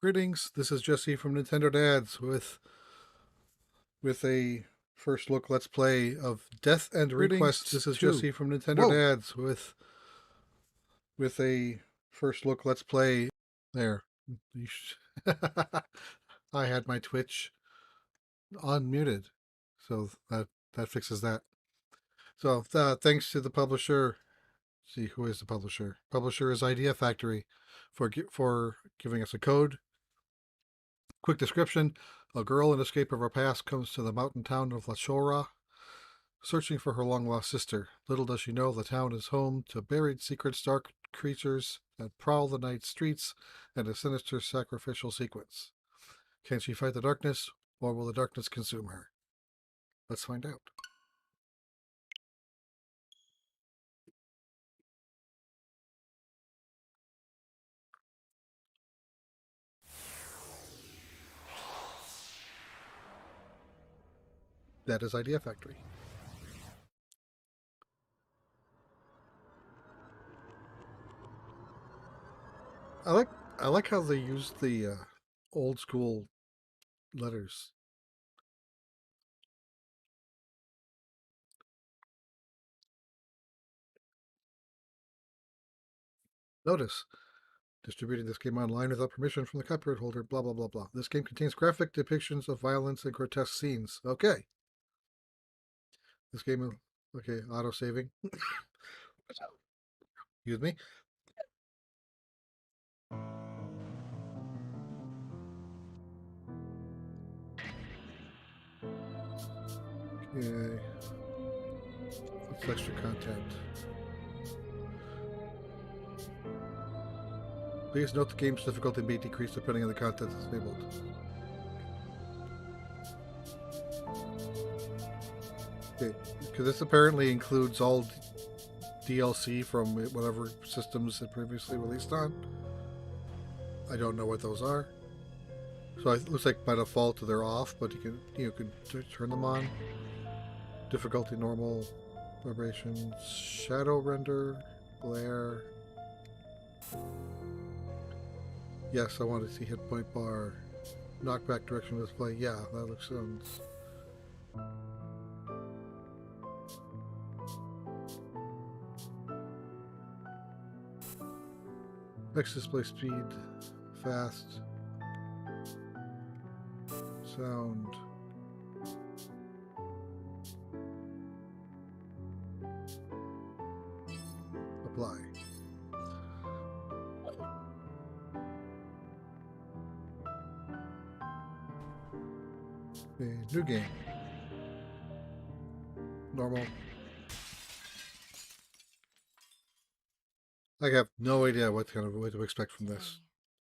Greetings, this is Jesse from Nintendo Dads with a first look let's play of Death and Request. This is 2. Jesse from Nintendo Dads with a first look let's play. There. I had my Twitch unmuted, so that fixes that. So thanks to the publisher. See, who is the publisher? Publisher is Idea Factory for giving us a code. Quick description: a girl in escape of her past comes to the mountain town of La Chora, searching for her long-lost sister. Little does she know the town is home to buried secrets, dark creatures that prowl the night streets, and a sinister sacrificial sequence. Can she fight the darkness, or will the darkness consume her? Let's find out. That is Idea Factory. I like how they used the old school letters. Notice, distributing this game online without permission from the copyright holder, blah, blah, blah, blah. This game contains graphic depictions of violence and grotesque scenes. Okay. This game, okay, auto-saving. Excuse me. Okay. What's extra content? Please note the game's difficulty may decrease depending on the content disabled. Okay, because this apparently includes all DLC from whatever systems it previously released on. I don't know what those are. So it looks like by default they're off, but you can turn them on. Difficulty normal, vibrations, shadow render, glare. Yes, I want to see hit point bar, knockback direction display. Yeah, that looks sounds. Next display speed, fast, sound. Apply. Okay, new game. Normal. I have no idea what to expect from this.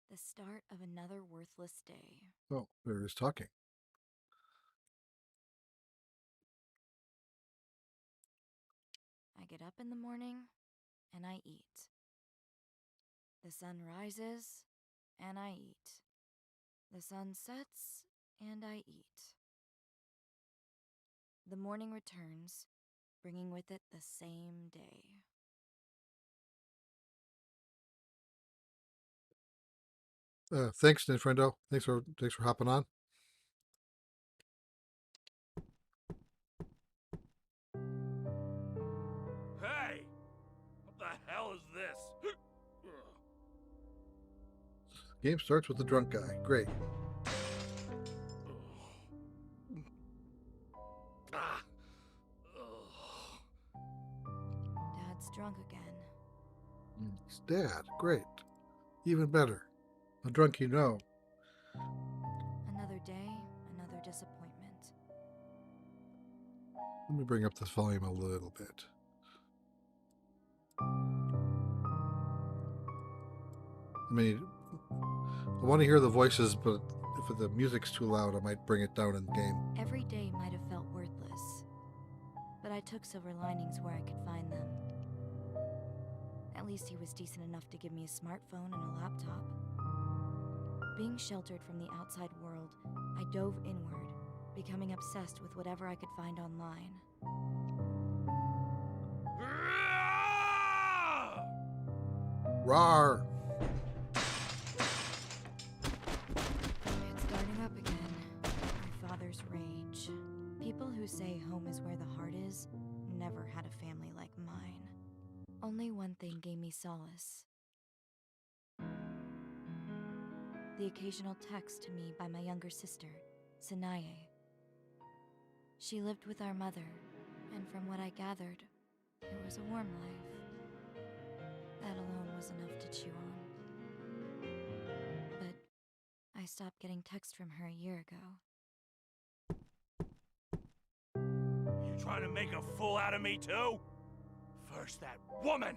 The start of another worthless day. Oh, there is talking. I get up in the morning and I eat. The sun rises and I eat. The sun sets and I eat. The morning returns, bringing with it the same day. Thanks, Nintendo. Thanks for hopping on. Hey! What the hell is this? Game starts with the drunk guy. Great. Dad's drunk again. It's Dad. Great. Even better. A drunk you know. Another day, another disappointment. Let me bring up this volume a little bit. I mean, I want to hear the voices, but if the music's too loud, I might bring it down in the game. Every day might have felt worthless, but I took silver linings where I could find them. At least he was decent enough to give me a smartphone and a laptop. Being sheltered from the outside world, I dove inward, becoming obsessed with whatever I could find online. Rawr! who say home is where the heart is never had a family like mine. Only one thing gave me solace. The occasional text to me by my younger sister, Sanae. She lived with our mother, and from what I gathered, it was a warm life. That alone was enough to chew on. But I stopped getting texts from her a year ago. You trying to make a fool out of me too? First that woman,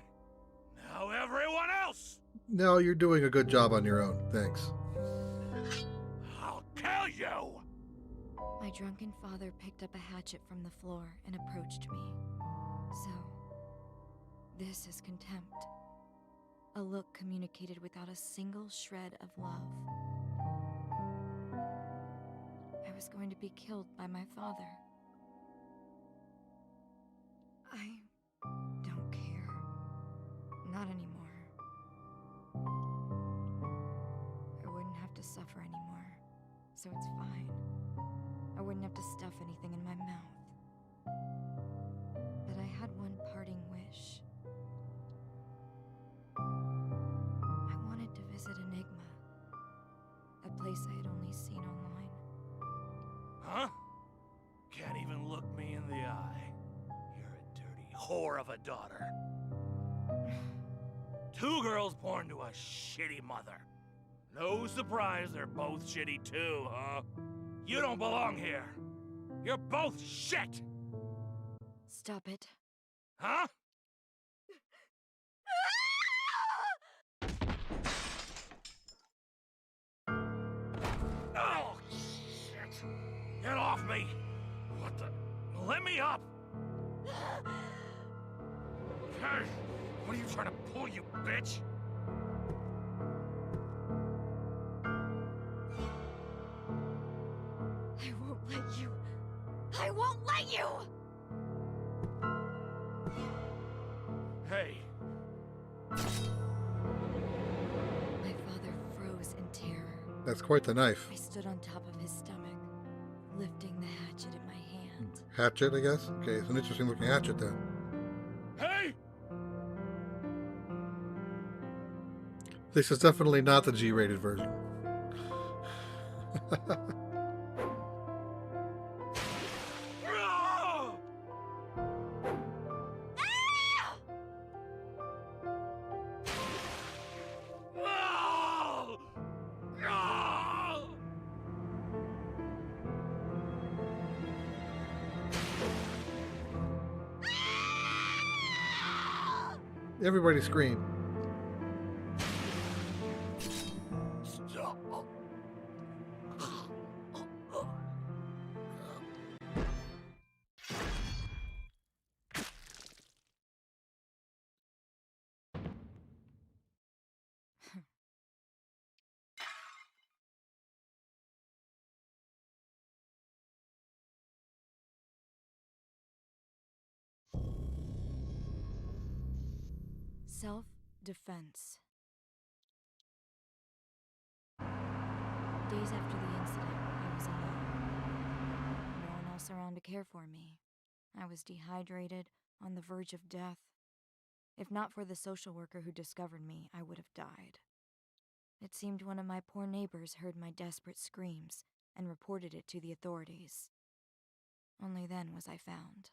now everyone else! No, you're doing a good job on your own. Thanks. I'll kill you! My drunken father picked up a hatchet from the floor and approached me. So, this is contempt. A look communicated without a single shred of love. I was going to be killed by my father. I don't care. Not anymore. I wouldn't have to suffer anymore, so it's fine. I wouldn't have to stuff anything in my mouth. But I had one parting wish. I wanted to visit Enigma, a place I had only seen online. Huh? Can't even look me in the eye. You're a dirty whore of a daughter. 2 girls born to a shitty mother. No surprise they're both shitty too, huh? You don't belong here. You're both shit! Stop it. Huh? Oh, shit! Get off me! What the? Let me up! Hey! What are you trying to pull, you bitch? I won't let you. I won't let you! Hey, My father froze in terror. That's quite the knife. I stood on top of his stomach, lifting the hatchet in my hand. Hatchet, I guess? Okay, it's an interesting looking hatchet then. hey! This is definitely not the G-rated version. Ah! Ah! Ah! Everybody scream. Stop. Self-defense. Days after the incident, I was alone. No one else around to care for me. I was dehydrated, on the verge of death. If not for the social worker who discovered me, I would have died. It seemed one of my poor neighbors heard my desperate screams and reported it to the authorities. Only then was I found.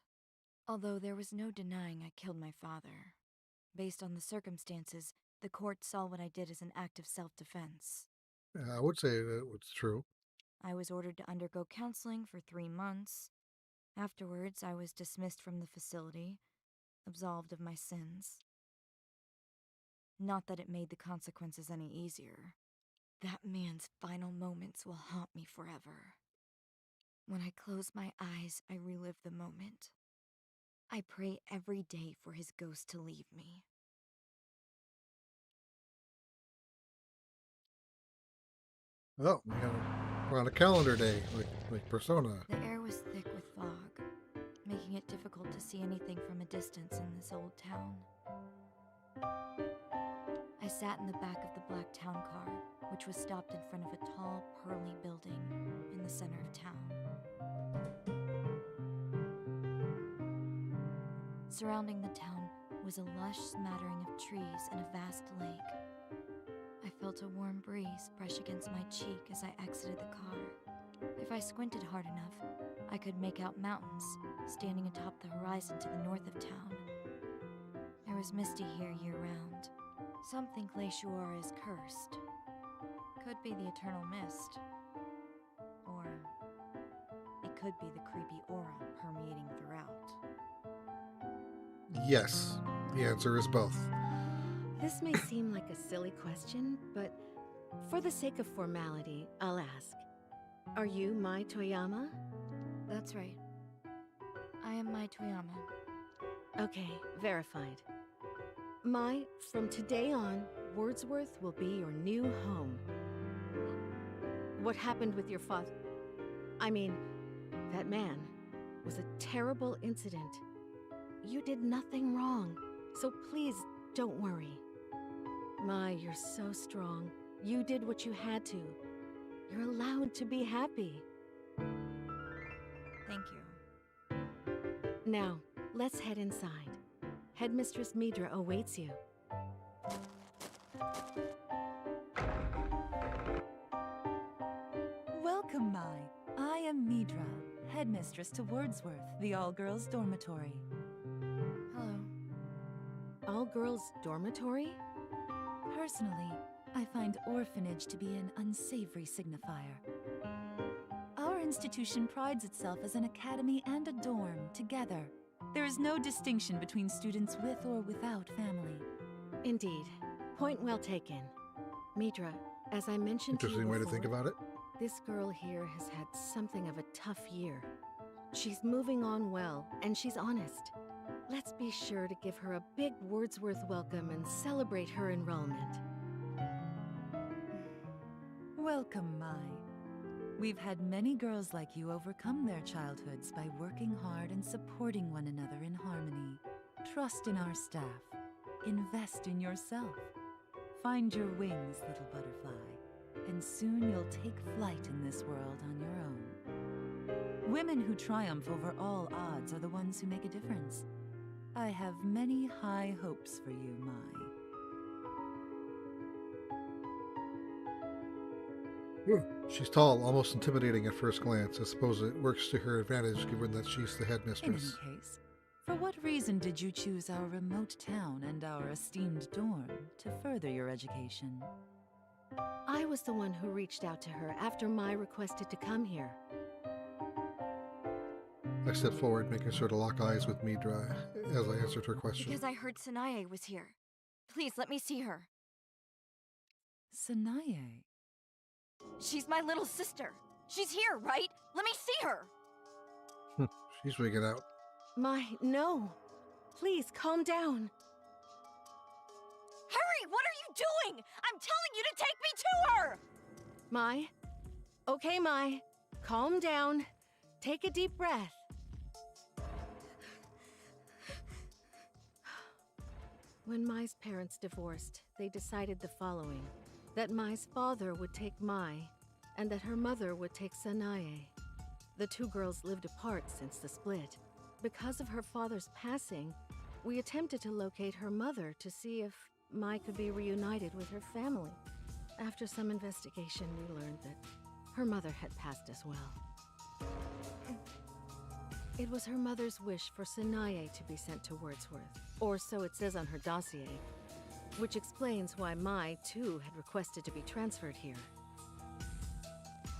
Although there was no denying I killed my father. Based on the circumstances, the court saw what I did as an act of self-defense. I would say that it's true. I was ordered to undergo counseling for 3 months. Afterwards, I was dismissed from the facility, absolved of my sins. Not that it made the consequences any easier. That man's final moments will haunt me forever. When I close my eyes, I relive the moment. I pray every day for his ghost to leave me. Oh, we're on a calendar day, like Persona. The air was thick with fog, making it difficult to see anything from a distance in this old town. I sat in the back of the black town car, which was stopped in front of a tall, pearly building in the center of town. Surrounding the town was a lush smattering of trees and a vast lake. I felt a warm breeze brush against my cheek as I exited the car. If I squinted hard enough, I could make out mountains standing atop the horizon to the north of town. It was misty here year-round. Some think Glacier is cursed. Could be the eternal mist. Or it could be the creepy aura permeating throughout. Yes, the answer is both. This may seem like a silly question, but for the sake of formality, I'll ask. Are you Mai Toyama? That's right. I am Mai Toyama. Okay, verified. Mai, from today on, Wordsworth will be your new home. What happened with your father? I mean, that man was a terrible incident. You did nothing wrong, so please don't worry. Mai, you're so strong. You did what you had to. You're allowed to be happy. Thank you. Now, let's head inside. Headmistress Midra awaits you. Welcome, Mai. I am Midra, headmistress to Wordsworth, the all-girls dormitory. Hello. All-girls dormitory? Personally, I find orphanage to be an unsavory signifier. Our institution prides itself as an academy and a dorm together. There is no distinction between students with or without family. Indeed. Point well taken. Midra, as I mentioned to you Interesting way to think before, about it. this girl here has had something of a tough year. She's moving on well, and she's honest. Let's be sure to give her a big Wordsworth welcome and celebrate her enrollment. Welcome, Mai. We've had many girls like you overcome their childhoods by working hard and supporting one another in harmony. Trust in our staff. Invest in yourself. Find your wings, little butterfly, and soon you'll take flight in this world on your own. Women who triumph over all odds are the ones who make a difference. I have many high hopes for you, Mai. She's tall, almost intimidating at first glance. I suppose it works to her advantage given that she's the In any headmistress. case, for what reason did you choose our remote town and our esteemed dorm to further your education? I was the one who reached out to her after Mai requested to come here. I stepped forward, making sure to lock eyes with Midra as I answered her question. Because I heard Sanae was here. Please, let me see her. Sanae. She's my little sister. She's here, right? Let me see her. She's wigging out. Mai, no. Please, calm down. Hurry! What are you doing? I'm telling you to take me to her! Mai? Okay, Mai. Calm down. Take a deep breath. When Mai's parents divorced, they decided the following. That Mai's father would take Mai, and that her mother would take Sanae. The two girls lived apart since the split. Because of her father's passing, we attempted to locate her mother to see if Mai could be reunited with her family. After some investigation, we learned that her mother had passed as well. It was her mother's wish for Sanae to be sent to Wordsworth, or so it says on her dossier, which explains why Mai, too, had requested to be transferred here.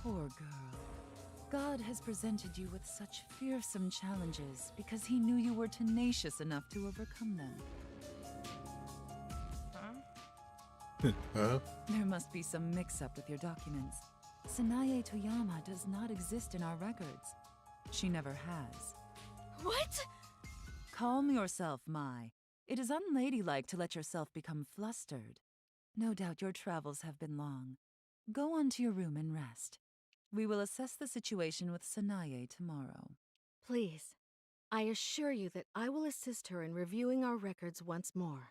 Poor girl. God has presented you with such fearsome challenges because he knew you were tenacious enough to overcome them. Huh? There must be some mix-up with your documents. Sanae Toyama does not exist in our records. She never has. What? Calm yourself, Mai. It is unladylike to let yourself become flustered. No doubt your travels have been long. Go on to your room and rest. We will assess the situation with Sanae tomorrow. Please, I assure you that I will assist her in reviewing our records once more.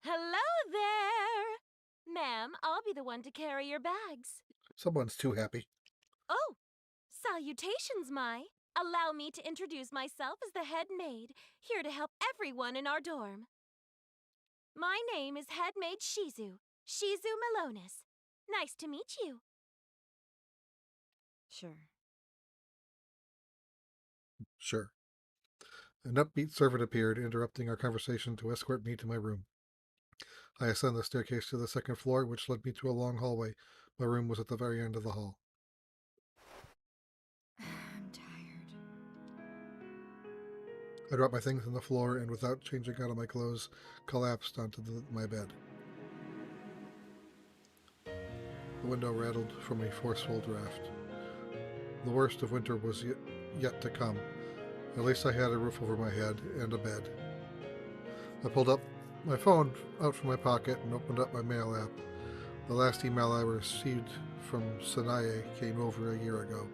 Hello there! Ma'am, I'll be the one to carry your bags. Someone's too happy. Oh, salutations, Mai. Allow me to introduce myself as the head maid, here to help everyone in our dorm. My name is Head Maid Shizu Melonis. Nice to meet you. Sure. Sure. An upbeat servant appeared, interrupting our conversation to escort me to my room. I ascended the staircase to the second floor, which led me to a long hallway. My room was at the very end of the hall. I'm tired. I dropped my things on the floor and, without changing out of my clothes, collapsed onto my bed. The window rattled from a forceful draft. The worst of winter was yet to come. At least I had a roof over my head and a bed. I pulled up my phone out from my pocket and opened up my mail app. The last email I received from Sanae came over a year ago.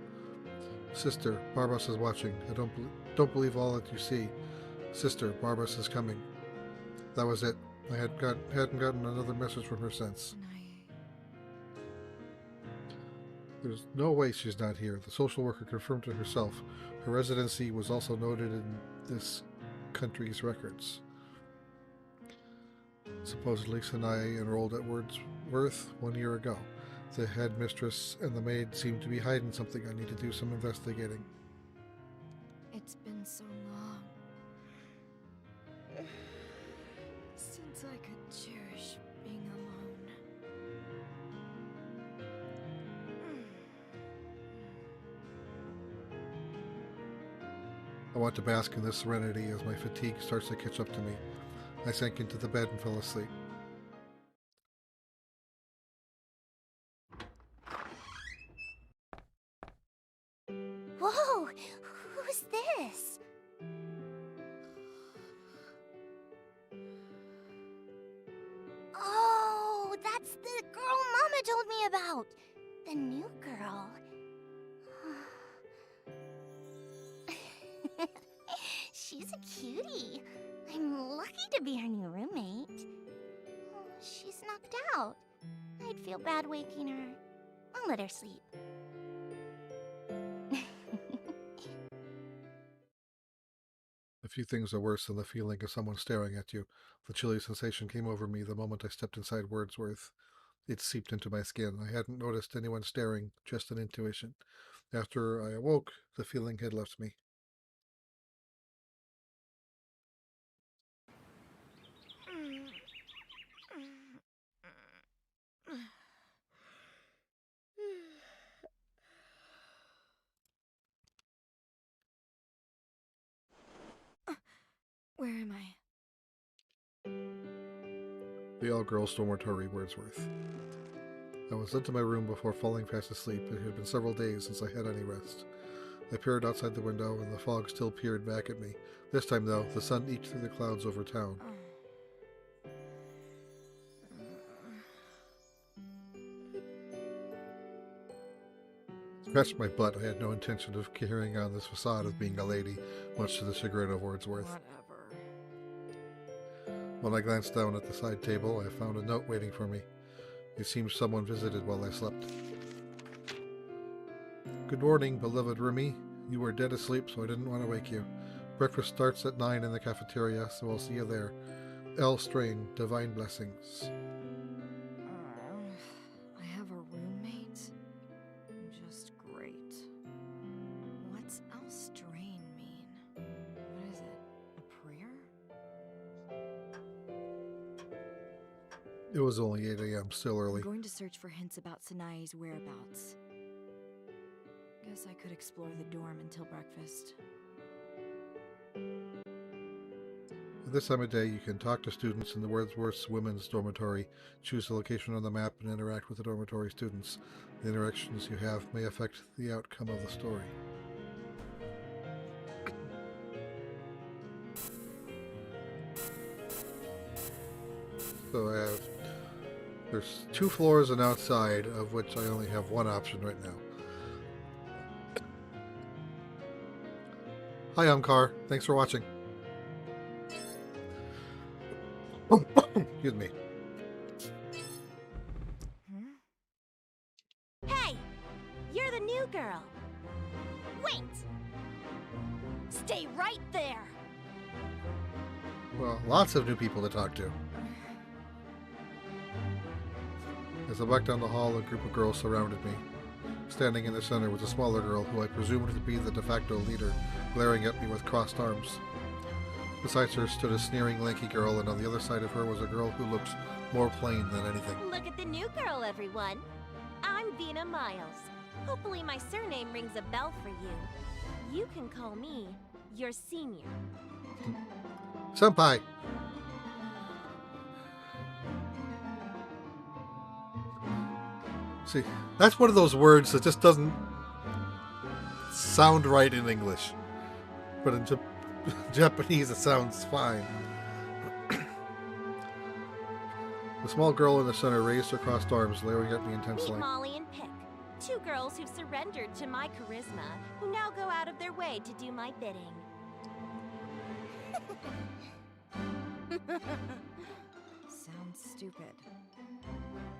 Sister, Barbas is watching. I don't believe all that you see. Sister, Barbas is coming. That was it. I hadn't gotten another message from her since. There's no way she's not here. The social worker confirmed it herself. Her residency was also noted in this country's records. Supposedly, Sanae enrolled at Wordsworth 1 year ago. The headmistress and the maid seem to be hiding something. I need to do some investigating. It's been so long since I could cherish being alone. I want to bask in this serenity as my fatigue starts to catch up to me. I sank into the bed and fell asleep. Whoa! Who's this? Oh, that's the girl Mama told me about. The new girl. She's a cutie. I'm lucky to be her new roommate. Oh, she's knocked out. I'd feel bad waking her. I'll let her sleep. A few things are worse than the feeling of someone staring at you. The chilly sensation came over me the moment I stepped inside Wordsworth. It seeped into my skin. I hadn't noticed anyone staring, just an intuition. After I awoke, the feeling had left me. Where am I? The all-girls dormitory, Wordsworth. I was into my room before falling fast asleep. It had been several days since I had any rest. I peered outside the window, and the fog still peered back at me. This time, though, the sun eked through the clouds over town. Scratched my butt. I had no intention of carrying on this facade of being a lady, much to the chagrin of Wordsworth. Whatever. When I glanced down at the side table, I found a note waiting for me. It seemed someone visited while I slept. Good morning, beloved Rumi. You were dead asleep, so I didn't want to wake you. Breakfast starts at 9 in the cafeteria, so I'll see you there. L. Strain, divine blessings. I have a roommate? Just great. What's L strain mean? What is it? A prayer? It was only 8 a.m., still early. I'm going to search for hints about Sanae's whereabouts. Guess I could explore the dorm until breakfast. At this time of day, you can talk to students in the Wordsworth's women's dormitory, choose the location on the map, and interact with the dormitory students. The interactions you have may affect the outcome of the story. So there's 2 floors and outside, of which I only have one option right now. Hi, I'm Car. Thanks for watching. Excuse me. Hey! You're the new girl. Wait! Stay right there! Well, lots of new people to talk to. As I walked down the hall, a group of girls surrounded me. Standing in the center was a smaller girl who I presumed to be the de facto leader, glaring at me with crossed arms. Besides her stood a sneering, lanky girl, and on the other side of her was a girl who looked more plain than anything. Look at the new girl, everyone. I'm Vina Miles. Hopefully my surname rings a bell for you. You can call me your senior. Senpai! See, that's one of those words that just doesn't sound right in English. But in Japanese, it sounds fine. The small girl in the center raised her crossed arms, glaring at me intensely. Meet Molly and Pick, two girls who've surrendered to my charisma, who now go out of their way to do my bidding. Sounds stupid.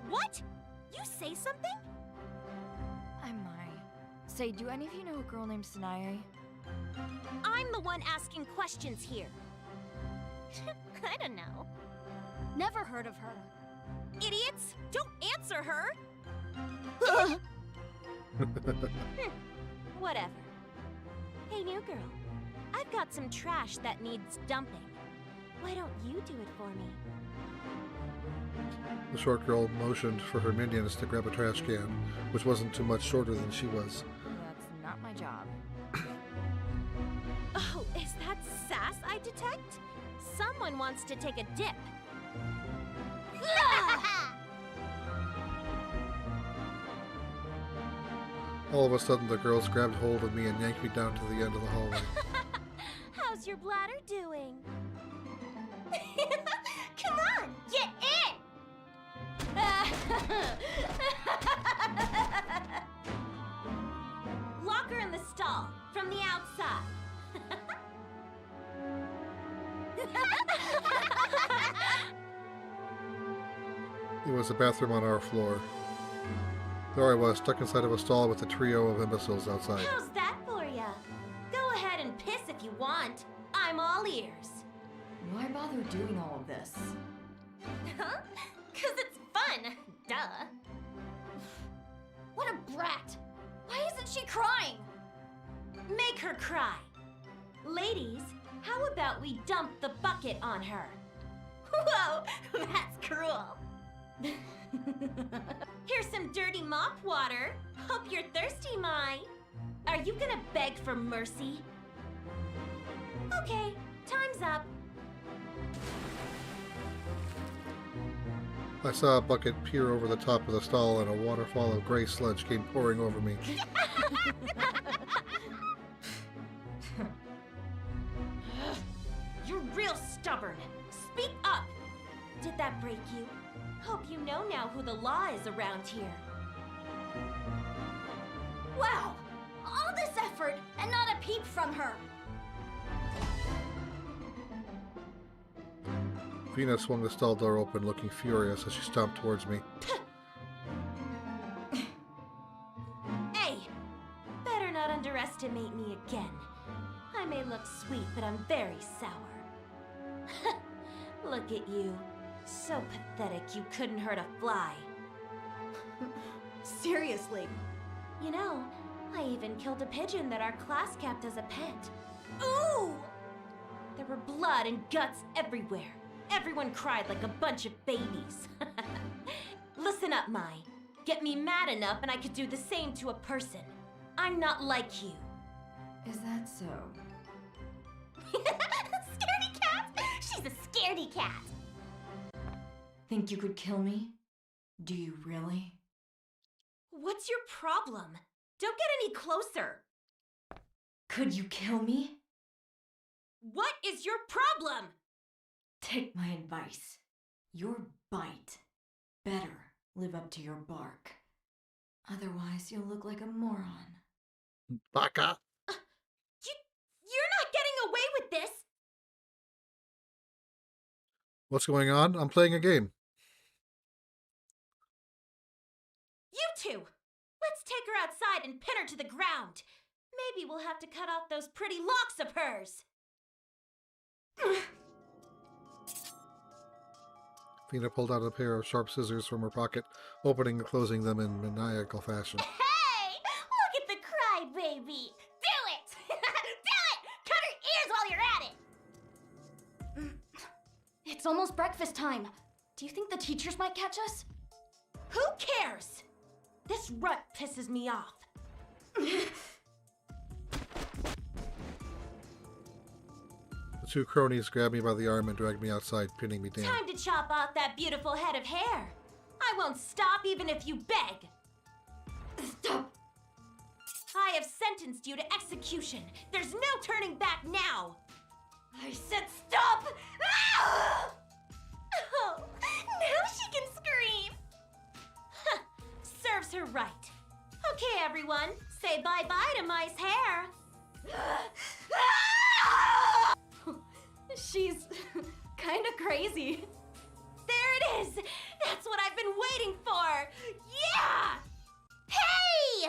What? You say something? I'm Mai. Say, do any of you know a girl named Sanae? I'm the one asking questions here. I don't know. Never heard of her. Idiots! Don't answer her! Whatever. Hey, new girl. I've got some trash that needs dumping. Why don't you do it for me? The short girl motioned for her minions to grab a trash can, which wasn't too much shorter than she was. That's not my job. Oh, is that sass I detect? Someone wants to take a dip. All of a sudden, the girls grabbed hold of me and yanked me down to the end of the hallway. How's your bladder doing? Come on, get in! Lock her in the stall, from the outside. It was a bathroom on our floor. There I was, stuck inside of a stall with a trio of imbeciles outside. How's that for ya? Go ahead and piss if you want. I'm all ears. Why bother doing all of this? Huh? 'Cause it's fun. Duh. What a brat! Why isn't she crying? Make her cry. Ladies, how about we dump the bucket on her? Whoa, that's cruel. Here's some dirty mop water. Hope you're thirsty, Mai. Are you gonna beg for mercy? Okay, time's up. I saw a bucket peer over the top of the stall, and a waterfall of gray sludge came pouring over me. You're real stubborn. Speak up. Did that break you? Hope you know now who the law is around here. Wow! All this effort and not a peep from her. Vina swung the stall door open, looking furious as she stomped towards me. Hey! Better not underestimate me again. I may look sweet, but I'm very sour. Look at you. So pathetic you couldn't hurt a fly. Seriously. You know, I even killed a pigeon that our class kept as a pet. Ooh! There were blood and guts everywhere. Everyone cried like a bunch of babies. Listen up, Mai. Get me mad enough and I could do the same to a person. I'm not like you. Is that so? Scaredy cat? She's a scaredy cat. Think you could kill me? Do you really? What's your problem? Don't get any closer. Could you kill me? What is your problem? Take my advice. Your bite. Better live up to your bark. Otherwise, you'll look like a moron. Baka! You're not getting away with this. What's going on? I'm playing a game. You two! Let's take her outside and pin her to the ground. Maybe we'll have to cut off those pretty locks of hers. Fina pulled out a pair of sharp scissors from her pocket, opening and closing them in maniacal fashion. Hey! Look at the crybaby! Do it! Do it! Cut her ears while you're at it! It's almost breakfast time. Do you think the teachers might catch us? Who cares? This rut pisses me off. The two cronies grabbed me by the arm and dragged me outside, pinning me down. Time to chop off that beautiful head of hair. I won't stop even if you beg. Stop! I have sentenced you to execution. There's no turning back now. I said stop! Ah! Oh, now she can scream. Huh, serves her right. Okay, everyone, say bye-bye to Mai's hair. She's kind of crazy. There it is. That's what I've been waiting for. Yeah! Hey!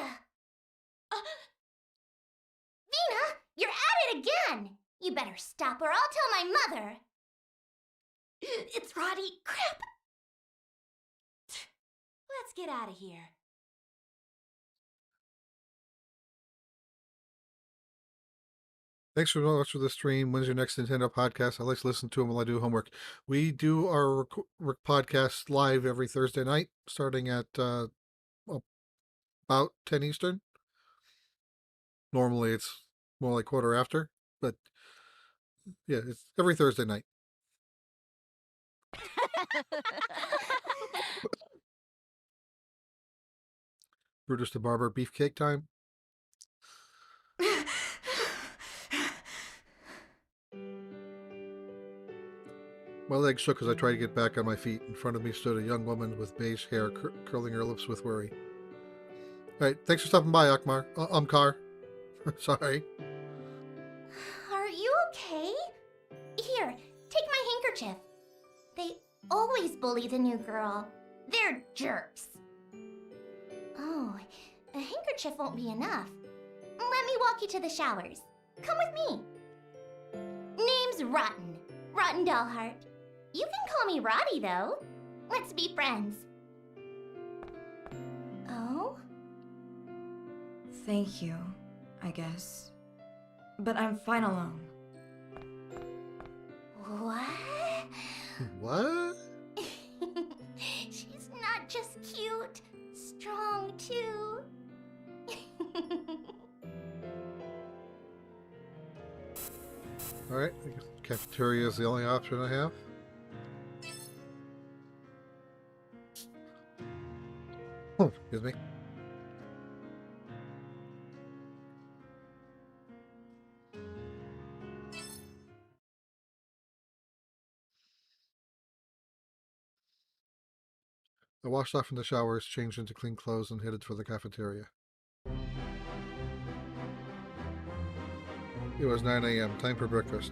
Vina, you're at it again! You better stop or I'll tell my mother! It's Roddy. Crap! Let's get out of here. Thanks for watching the stream. When's your next Nintendo podcast? I like to listen to them while I do homework. We do our podcast live every Thursday night, starting at about 10 Eastern. Normally it's more like quarter after, but yeah, it's every Thursday night. Brutus the Barber beefcake time. My legs shook as I tried to get back on my feet. In front of me stood a young woman with beige hair curling her lips with worry. All right, thanks for stopping by, Akmar. Car. Sorry. Are you okay? Here, take my handkerchief. They always bully the new girl. They're jerks. Oh, a handkerchief won't be enough. Let me walk you to the showers. Come with me. Name's Rotten. Rotten Dollheart. You can call me Roddy, though. Let's be friends. Oh? Thank you, I guess. But I'm fine alone. What? What? She's not just cute, strong too. All right, I guess cafeteria is the only option I have. Oh, excuse me. I washed off in the showers, changed into clean clothes, and headed for the cafeteria. It was 9 a.m., time for breakfast.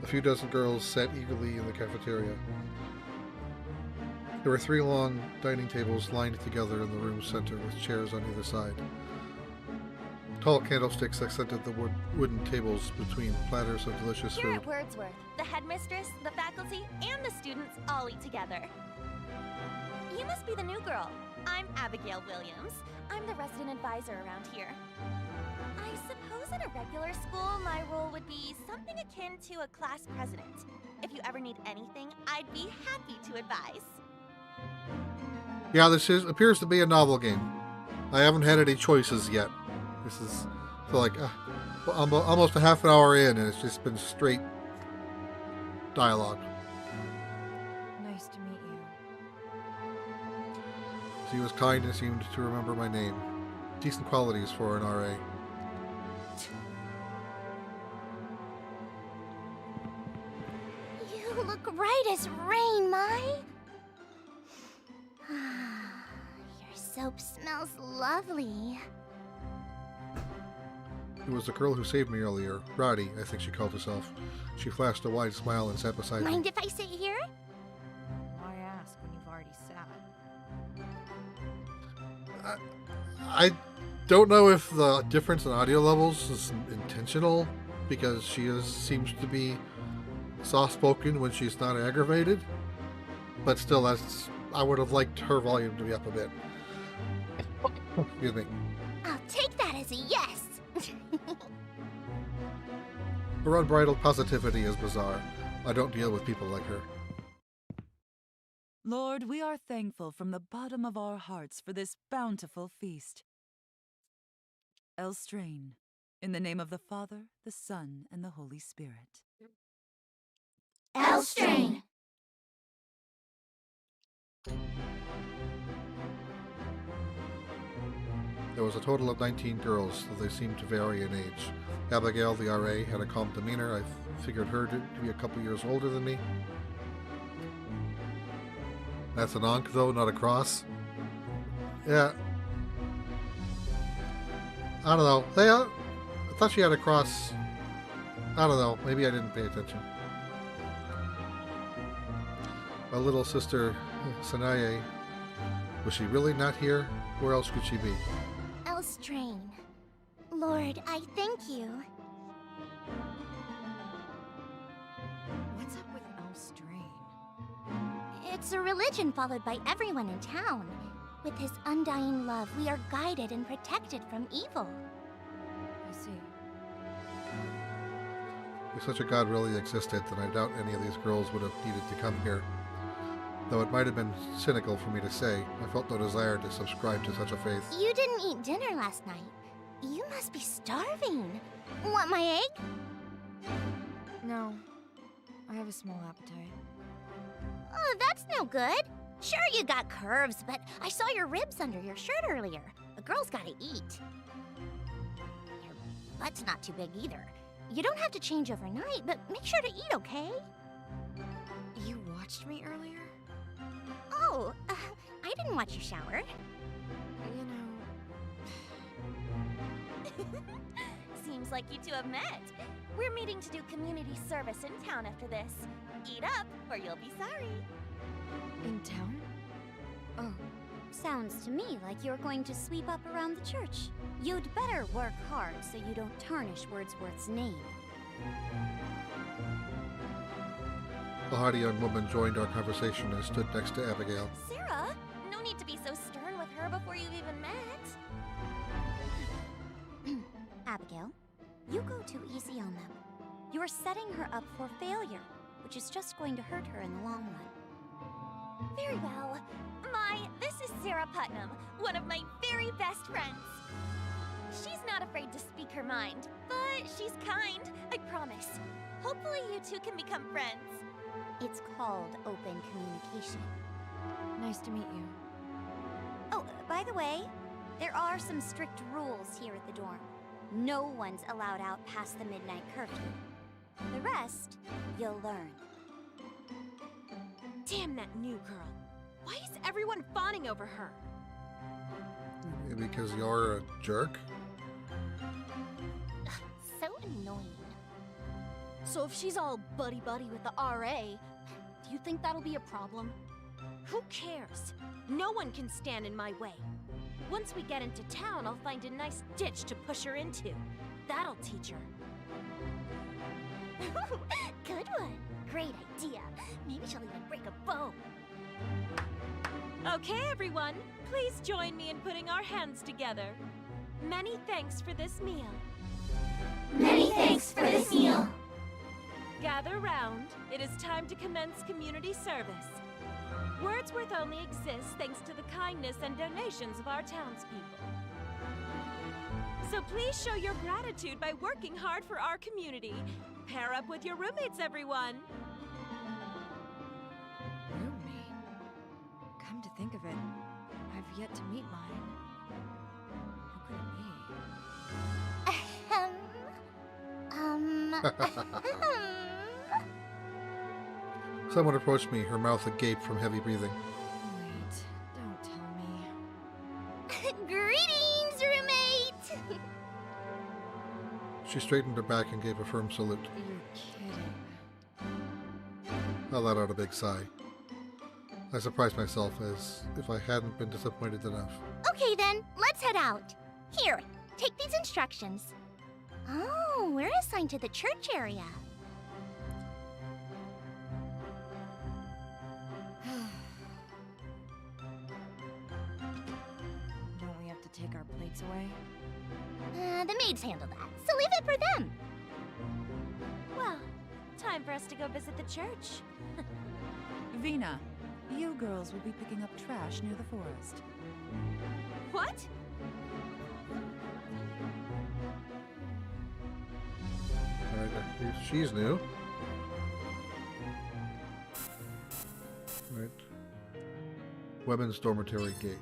A few dozen girls sat eagerly in the cafeteria. There were 3 long dining tables lined together in the room's center with chairs on either side. Tall candlesticks accented the wooden tables between platters of delicious Here food. at Wordsworth, the headmistress, the faculty, and the students all eat together. You must be the new girl. I'm Abigail Williams. I'm the resident advisor around here. I suppose at a regular school, my role would be something akin to a class president. If you ever need anything, I'd be happy to advise. Yeah, this appears to be a novel game. I haven't had any choices yet. This is like well, almost a half an hour in, and it's just been straight dialogue. Nice to meet you. She was kind and seemed to remember my name. Decent qualities for an RA. You look right as rain, Mai. Your soap smells lovely. It was the girl who saved me earlier. Roddy, I think she called herself. She flashed a wide smile and sat beside me. Mind if I sit here? Why ask when you've already sat? I don't know if the difference in audio levels is intentional, because seems to be soft-spoken when she's not aggravated. But still, I would have liked her volume to be up a bit. Excuse me. I'll take that as a yes. Her unbridled positivity is bizarre. I don't deal with people like her. Lord, we are thankful from the bottom of our hearts for this bountiful feast. Elstrain, in the name of the Father, the Son, and the Holy Spirit. Elstrain. There was a total of 19 girls, though they seemed to vary in age. Abigail, the RA, had a calm demeanor. I figured her to be a couple years older than me. That's an onk, though, not a cross. Yeah. I don't know. I thought she had a cross. I don't know. Maybe I didn't pay attention. My little sister, Sanae, was she really not here? Where else could she be? Elstrain. Lord, I thank you. What's up with Elstrain? It's a religion followed by everyone in town. With his undying love, we are guided and protected from evil. I see. If such a god really existed, then I doubt any of these girls would have needed to come here. Though it might have been cynical for me to say, I felt no desire to subscribe to such a faith. You didn't eat dinner last night. You must be starving. Want my egg? No. I have a small appetite. Oh, that's no good. Sure, you got curves, but I saw your ribs under your shirt earlier. A girl's gotta eat. Your butt's not too big either. You don't have to change overnight, but make sure to eat, okay? You watched me earlier? Oh, I didn't watch you shower. You know... Seems like you two have met. We're meeting to do community service in town after this. Eat up, or you'll be sorry. In town? Oh, Sounds to me like you're going to sweep up around the church. You'd better work hard so you don't tarnish Wordsworth's name. A haughty young woman joined our conversation and stood next to Abigail. Sarah, no need to be so stern with her before you've even met. Abigail, you go too easy on them. You're setting her up for failure, which is just going to hurt her in the long run. Very well. This is Sarah Putnam, one of my very best friends. She's not afraid to speak her mind, but she's kind, I promise. Hopefully you two can become friends. It's called open communication. nice to meet you. Oh, by the way, there are some strict rules here at the dorm. No one's allowed out past the midnight curfew. The rest, you'll learn. Damn that new girl. Why is everyone fawning over her? Because you're a jerk? So annoying. So if she's all buddy-buddy with the RA, do you think that'll be a problem? Who cares? No one can stand in my way. Once we get into town, I'll find a nice ditch to push her into. That'll teach her. Good one. Great idea. Maybe she'll even break a bone. Okay, everyone, please join me in putting our hands together. Many thanks for this meal. Many thanks for this meal. Gather round. It is time to commence community service. Wordsworth only exists thanks to the kindness and donations of our townspeople. So please show your gratitude by working hard for our community. Pair up with your roommates, everyone. Roommate? Come to think of it, I've yet to meet mine. Who could it be? Someone approached me, her mouth agape from heavy breathing. Wait, don't tell me. Greetings, roommate! She straightened her back and gave a firm salute. You're kidding. I let out a big sigh. I surprised myself as if I hadn't been disappointed enough. Okay then, let's head out. Here, take these instructions. Oh, we're assigned to the church area. Don't we have to take our plates away? The maids handle that, so leave it for them. Well, time for us to go visit the church. Vina, you girls will be picking up trash near the forest. What? Alright, she's new. Right. Women's dormitory gate.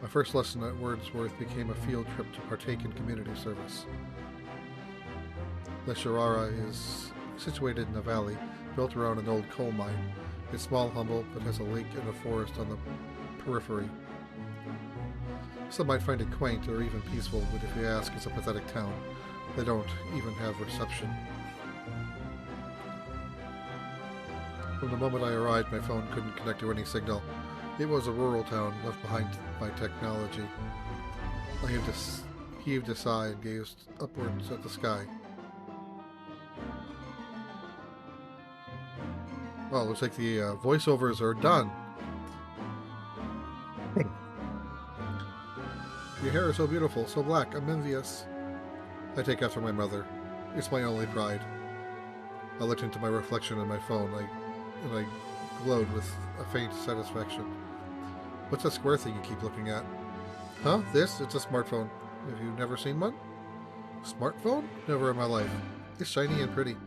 My first lesson at Wordsworth became a field trip to partake in community service. La Sharara is situated in a valley built around an old coal mine. It's small, humble, but has a lake and a forest on the periphery. Some might find it quaint or even peaceful, but if you ask, it's a pathetic town. They don't even have reception. From the moment I arrived, my phone couldn't connect to any signal. It was a rural town left behind by technology. I heaved a sigh and gazed upwards at the sky. Well, looks like the voiceovers are done. Your hair is so beautiful, so black, I'm envious. I take after my mother. It's my only pride. I looked into my reflection in my phone, and I glowed with a faint satisfaction. What's that square thing you keep looking at? Huh? This? It's a smartphone. Have you never seen one? Smartphone? Never in my life. It's shiny and pretty.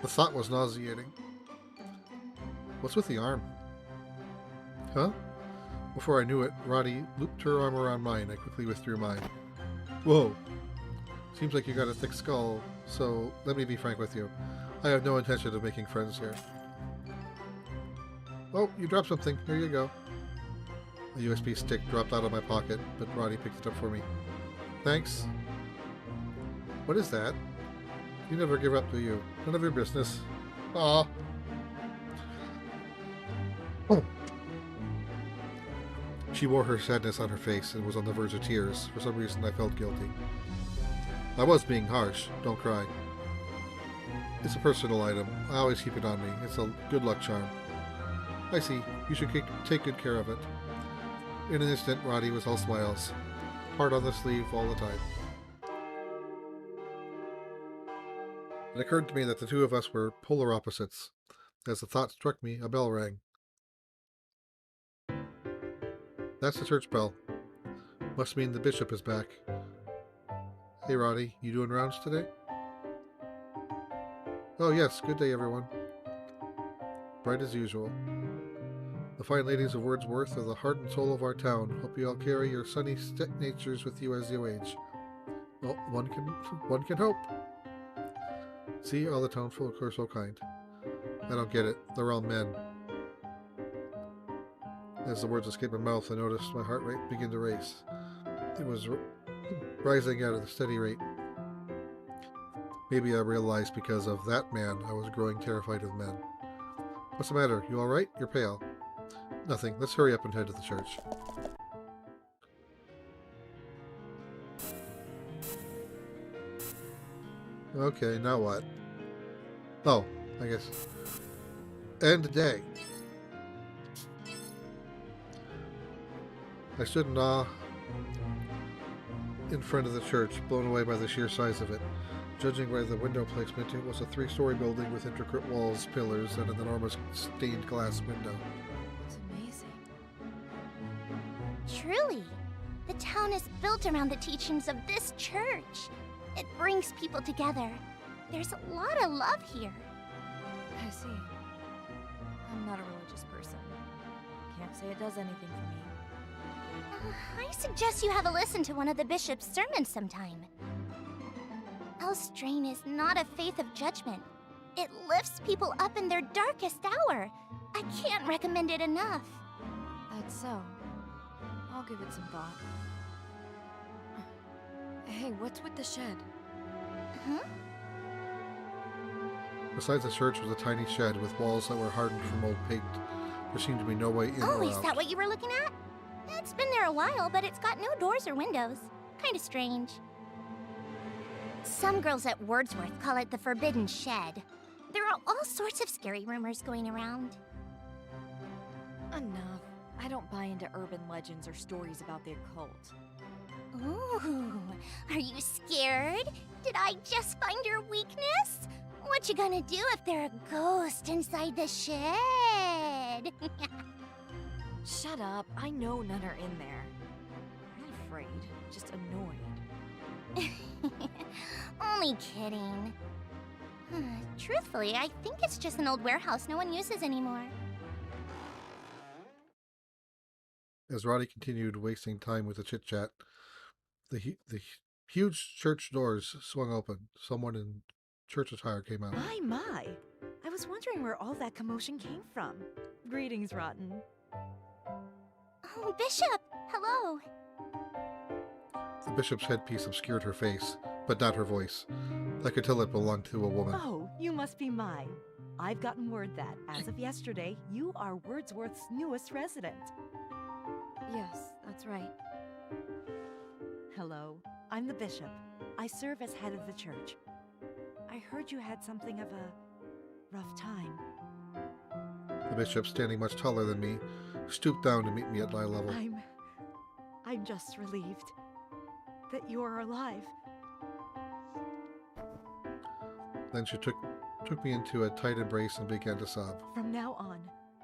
The thought was nauseating. What's with the arm? Huh? Before I knew it, Roddy looped her arm around mine. I quickly withdrew mine. Whoa. Seems like you got a thick skull, so let me be frank with you. I have no intention of making friends here. Oh, you dropped something. Here you go. A USB stick dropped out of my pocket, but Roddy picked it up for me. Thanks. What is that? You never give up, do you? None of your business. Aw. Oh. She wore her sadness on her face and was on the verge of tears. For some reason, I felt guilty. I was being harsh. Don't cry. It's a personal item. I always keep it on me. It's a good luck charm. I see. You should take good care of it. In an instant, Roddy was all smiles. Heart on the sleeve all the time. It occurred to me that the two of us were polar opposites. As the thought struck me, a bell rang. That's the church bell. Must mean the bishop is back. Hey Roddy, you doing rounds today? Oh yes, good day everyone. Bright as usual. The fine ladies of Wordsworth are the heart and soul of our town. Hope you all carry your sunny natures with you as you age. Well, one can hope. See, all the townfolk are so kind. I don't get it. They're all men. As the words escaped my mouth, I noticed my heart rate begin to race. It was rising at a steady rate. Maybe I realized because of that man I was growing terrified of men. What's the matter? You alright? You're pale. Nothing. Let's hurry up and head to the church. Okay, now what? Oh, I guess. End the day. I stood in awe in front of the church, blown away by the sheer size of it. Judging by the window placement, it was a 3-story building with intricate walls, pillars, and an enormous stained glass window. It's amazing. Truly, the town is built around the teachings of this church. It brings people together. There's a lot of love here. I see. I'm not a religious person. Can't say it does anything for me. I suggest you have a listen to one of the bishop's sermons sometime. Elstrain is not a faith of judgment. It lifts people up in their darkest hour. I can't recommend it enough. That's so. I'll give it some thought. Hey, what's with the shed? Huh? Besides the church was a tiny shed with walls that were hardened from old paint. There seemed to be no way in or Oh, out. is that what you were looking at? been there a while, but it's got no doors or windows. Kinda strange. Some girls at Wordsworth call it the Forbidden Shed. There are all sorts of scary rumors going around. Enough. I don't buy into urban legends or stories about the occult. Ooh, are you scared? Did I just find your weakness? What you gonna do if there are ghosts inside the shed? Shut up. I know none are in there. I'm not afraid, just annoyed. Only kidding. Truthfully, I think it's just an old warehouse no one uses anymore. As Roddy continued wasting time with the chit-chat, the huge church doors swung open. Someone in church attire came out. My. I was wondering where all that commotion came from. Greetings, Rotten. Oh, Bishop! Hello! The bishop's headpiece obscured her face, but not her voice. I could tell it belonged to a woman. Oh, you must be Mai. I've gotten word that, as of yesterday, you are Wordsworth's newest resident. Yes, that's right. Hello, I'm the bishop. I serve as head of the church. I heard you had something of a rough time. The bishop, standing much taller than me, stooped down to meet me at eye level. I'm just relieved that you are alive. Then she took me into a tight embrace and began to sob. From now on,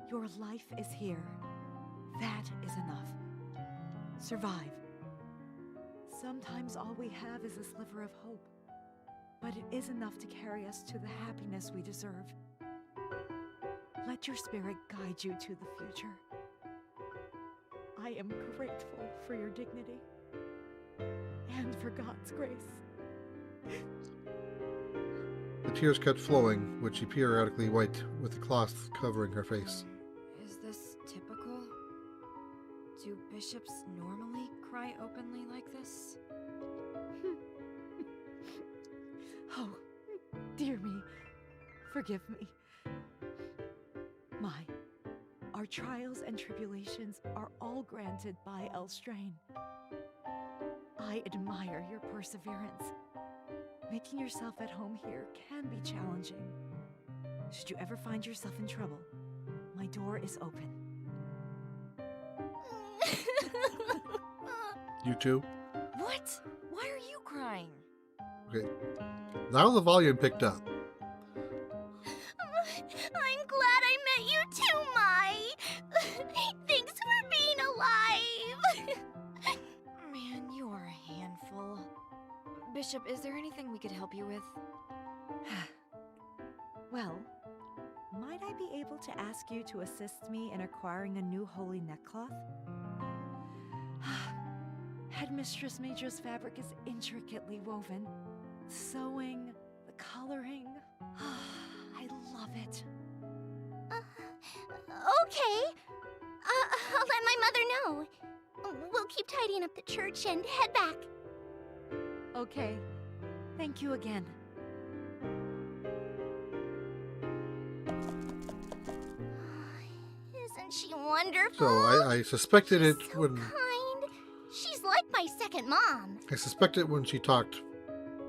your life is here. That is enough. Survive. Sometimes all we have is a sliver of hope, but it is enough to carry us to the happiness we deserve. Let your spirit guide you to the future. I am grateful for your dignity and for God's grace. The tears kept flowing, which she periodically wiped with the cloth covering her face. Is this typical? Do bishops normally cry openly like this? Oh, dear me. Forgive me. Our trials and tribulations are all granted by Elstrain. I admire your perseverance. Making yourself at home here can be challenging. Should you ever find yourself in trouble, my door is open. You too? What? Why are you crying? Okay. Now the volume picked up. I'm glad I met you too, Mai. Thanks for being alive. Man, you are a handful. Bishop, is there anything we could help you with? Well, might I be able to ask you to assist me in acquiring a new holy neckcloth? Headmistress Majora's fabric is intricately woven. Sewing, the coloring. I love it. Okay. I'll let my mother know. We'll keep tidying up the church and head back. Okay. Thank you again. Isn't she wonderful? So I suspected it She's so when kind. She's like my second mom. I suspected when she talked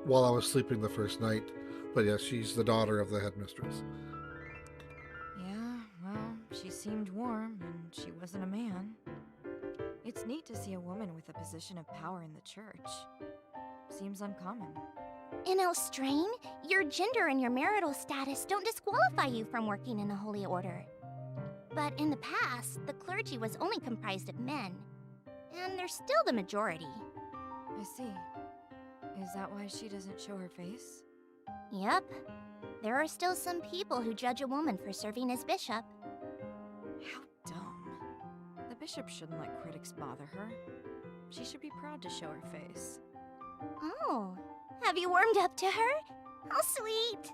while I was sleeping the first night. But yes, she's the daughter of the headmistress. Yeah, well, she seemed warm, and she wasn't a man. It's neat to see a woman with a position of power in the church. Seems uncommon. In Elstrain, your gender and your marital status don't disqualify you from working in the Holy Order. But in the past, the clergy was only comprised of men. And they're still the majority. I see. Is that why she doesn't show her face? Yep. There are still some people who judge a woman for serving as bishop. How dumb. The bishop shouldn't let critics bother her. She should be proud to show her face. Oh, have you warmed up to her? How sweet.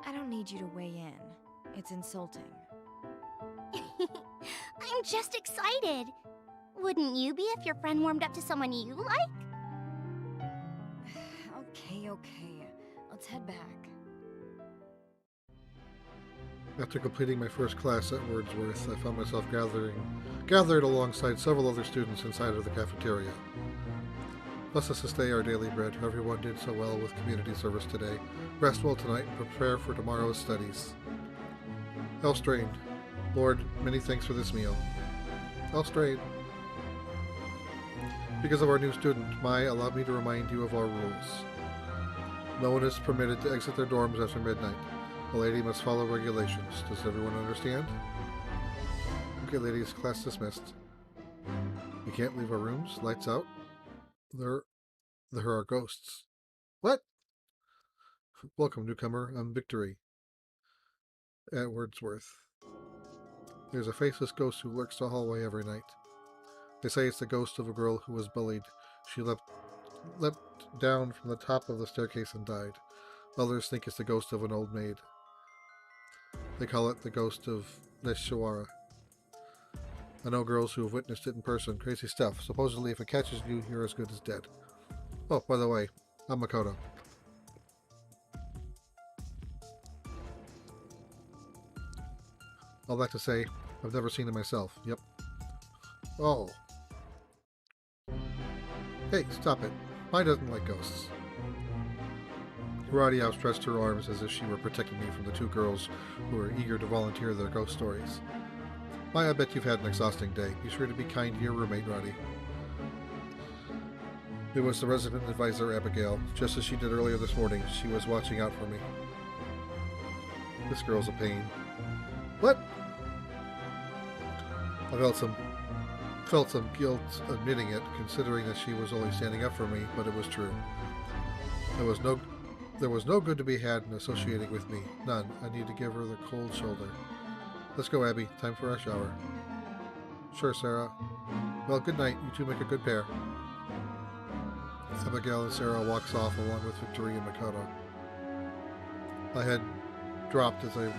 I don't need you to weigh in. It's insulting. I'm just excited. Wouldn't you be if your friend warmed up to someone you like? Okay. Let's head back. After completing my first class at Wordsworth, I found myself gathered alongside several other students inside of the cafeteria. Bless us to stay our daily bread, who everyone did so well with community service today. Rest well tonight and prepare for tomorrow's studies. Elstrain, Lord, many thanks for this meal. Elstrain. Because of our new student, Mai allowed me to remind you of our rules. No one is permitted to exit their dorms after midnight. The lady must follow regulations. Does everyone understand? Okay, ladies, class dismissed. We can't leave our rooms. Lights out. There are ghosts. What? Welcome, newcomer. I'm Victory. At Wordsworth. There's a faceless ghost who lurks the hallway every night. They say it's the ghost of a girl who was bullied. She leapt down from the top of the staircase and died. Others think it's the ghost of an old maid. They call it the ghost of Neshawara. I know girls who have witnessed it in person. Crazy stuff. Supposedly, if it catches you, you're as good as dead. Oh, by the way, I'm Makoto. All that to say, I've never seen it myself. Yep. Oh. Hey, stop it. Mai doesn't like ghosts. Hirati outstretched her arms as if she were protecting me from the two girls who were eager to volunteer their ghost stories. Mai, I bet you've had an exhausting day. Be sure to be kind to your roommate, Roddy. It was the resident advisor, Abigail. Just as she did earlier this morning, she was watching out for me. This girl's a pain. What? I felt some guilt admitting it, considering that she was only standing up for me, but it was true. There was no good to be had in associating with me. None. I need to give her the cold shoulder. Let's go, Abby. Time for our shower. Sure, Sarah. Well, good night. You two make a good pair. Abigail and Sarah walks off along with Victory and Makoto. My head dropped as I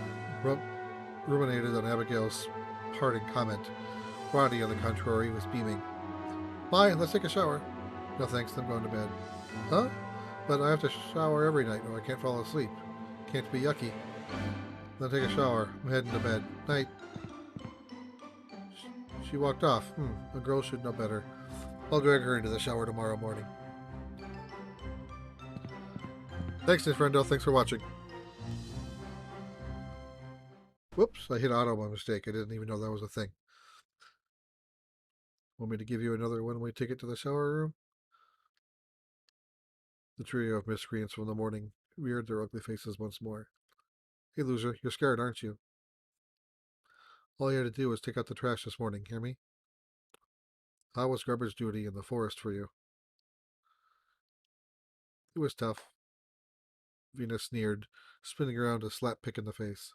ruminated on Abigail's parting comment. Roddy, on the contrary, was beaming. Bye, let's take a shower. No thanks, I'm going to bed. Huh? But I have to shower every night or I can't fall asleep. Can't be yucky. Then take a shower. I'm heading to bed. Night. She walked off. A girl should know better. I'll drag her into the shower tomorrow morning. Thanks, Nintendo. Thanks for watching. Whoops, I hit auto by mistake. I didn't even know that was a thing. Want me to give you another one-way ticket to the shower room? The trio of miscreants from the morning reared their ugly faces once more. Hey, loser, you're scared, aren't you? All you had to do was take out the trash this morning, hear me? How was garbage duty in the forest for you? It was tough. Venus sneered, spinning around to slap Pick in the face.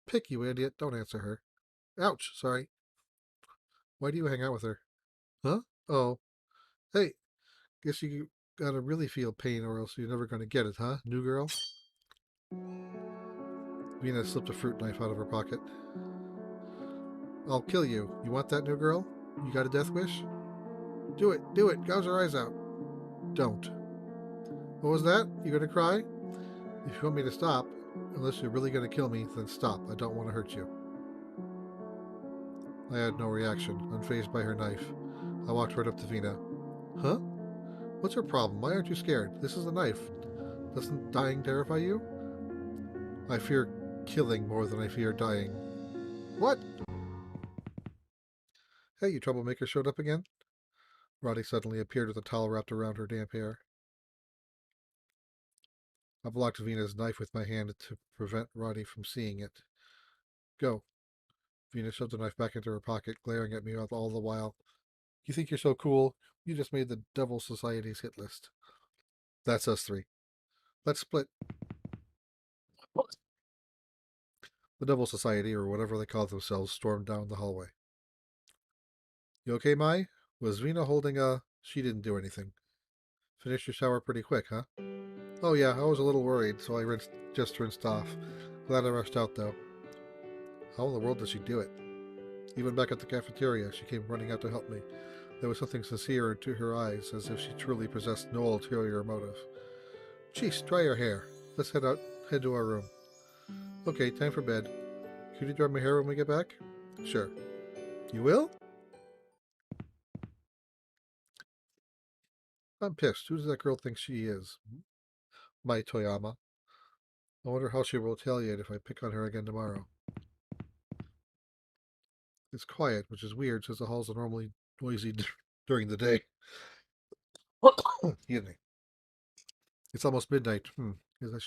Pick, you idiot, don't answer her. Ouch, sorry. Why do you hang out with her? Huh? Oh. Hey, guess you gotta really feel pain or else you're never gonna get it, huh, new girl? Venus slipped a fruit knife out of her pocket. I'll kill you. You want that, new girl? You got a death wish? Do it, gouge her eyes out. Don't. What was that? You gonna cry? If you want me to stop, unless you're really gonna kill me, then stop. I don't want to hurt you. I had no reaction, unfazed by her knife. I walked right up to Vina. Huh? What's her problem? Why aren't you scared? This is a knife. Doesn't dying terrify you? I fear killing more than I fear dying. What? Hey, you troublemaker showed up again? Roddy suddenly appeared with a towel wrapped around her damp hair. I blocked Vina's knife with my hand to prevent Roddy from seeing it. Go. Vina shoved the knife back into her pocket, glaring at me all the while. You think you're so cool? You just made the Devil Society's hit list. That's us three. Let's split. The Devil Society, or whatever they call themselves, stormed down the hallway. You okay, Mai? Was Vina holding a... She didn't do anything. Finished your shower pretty quick, huh? Oh yeah, I was a little worried, so I just rinsed off. Glad I rushed out, though. How in the world did she do it? Even back at the cafeteria, she came running out to help me. There was something sincere to her eyes, as if she truly possessed no ulterior motive. Jeez, dry your hair. Let's head to our room. Okay, time for bed. Could you dry my hair when we get back? Sure. You will? I'm pissed. Who does that girl think she is? Mai Toyama. I wonder how she will retaliate if I pick on her again tomorrow. It's quiet, which is weird since the halls are normally noisy during the day. Excuse me. It's almost midnight. Guess I